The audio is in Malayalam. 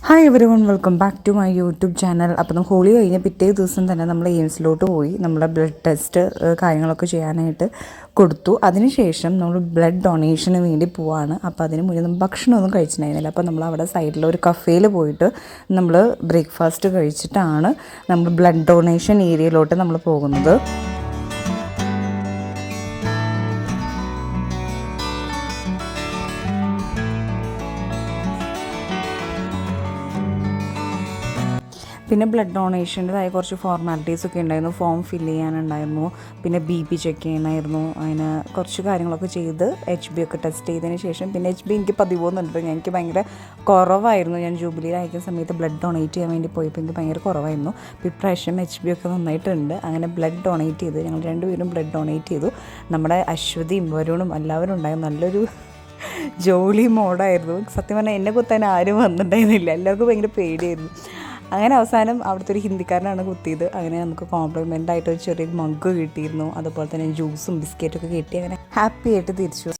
Hi everyone, welcome back to my YouTube channel. അപ്പം ഹോളി കഴിഞ്ഞ പിറ്റേ ദിവസം തന്നെ നമ്മൾ എയിംസിലോട്ട് പോയി നമ്മളെ ബ്ലഡ് ടെസ്റ്റ് കാര്യങ്ങളൊക്കെ ചെയ്യാനായിട്ട് കൊടുത്തു. അതിനുശേഷം നമ്മൾ ബ്ലഡ് ഡൊണേഷന് വേണ്ടി പോവാണ്. അപ്പോൾ അതിന് മുന്നേ നമ്മൾ ഭക്ഷണമൊന്നും കഴിച്ചിട്ടുണ്ടായിരുന്നില്ല. അപ്പോൾ നമ്മൾ അവിടെ സൈഡിൽ ഒരു കഫേയിൽ പോയിട്ട് നമ്മൾ ബ്രേക്ക്ഫാസ്റ്റ് കഴിച്ചിട്ടാണ് നമ്മൾ ബ്ലഡ് ഡൊണേഷൻ ഏരിയയിലോട്ട് നമ്മൾ പോകുന്നത്. പിന്നെ ബ്ലഡ് ഡൊണേഷൻ്റെതായ കുറച്ച് ഫോർമാലിറ്റീസൊക്കെ ഉണ്ടായിരുന്നു. ഫോം ഫില്ല് ചെയ്യാനുണ്ടായിരുന്നു, പിന്നെ BP ചെക്ക് ചെയ്യണമായിരുന്നു. അതിന് കുറച്ച് കാര്യങ്ങളൊക്കെ ചെയ്ത് HB ഒക്കെ ടെസ്റ്റ് ചെയ്തതിന് ശേഷം പിന്നെ HB എനിക്ക് പതിവൊന്നുണ്ട്. എനിക്ക് ഭയങ്കര കുറവായിരുന്നു. ഞാൻ ജൂബിലിയിൽ അയക്കുന്ന സമയത്ത് ബ്ലഡ് ഡൊണേറ്റ് ചെയ്യാൻ വേണ്ടി പോയപ്പോൾ എനിക്ക് ഭയങ്കര കുറവായിരുന്നു. അപ്പോൾ ഇപ്രാവശ്യം HB ഒക്കെ നന്നായിട്ടുണ്ട്. അങ്ങനെ ബ്ലഡ് ഡൊണേറ്റ് ചെയ്ത് ഞങ്ങൾ രണ്ടുപേരും ബ്ലഡ് ഡൊണേറ്റ് ചെയ്തു. നമ്മുടെ അശ്വതിയും വരുണും എല്ലാവരും ഉണ്ടായിരുന്നു. നല്ലൊരു ജോലി മോഡായിരുന്നു. സത്യം പറഞ്ഞാൽ എന്നെ കുത്താൻ ആരും വന്നിട്ടുണ്ടായിരുന്നില്ല. എല്ലാവർക്കും ഭയങ്കര പേടിയായിരുന്നു. അങ്ങനെ അവസാനം അവിടുത്തെ ഒരു ഹിന്ദിക്കാരനാണ് കുത്തിയത്. അങ്ങനെ നമുക്ക് കോംപ്ലിമെൻ്റ് ആയിട്ട് ഒരു ചെറിയ മഗ് കിട്ടിയിരുന്നു. അതുപോലെ തന്നെ ജ്യൂസും ബിസ്ക്കറ്റൊക്കെ കിട്ടി. അങ്ങനെ ഹാപ്പി ആയിട്ട് തിരിച്ചു.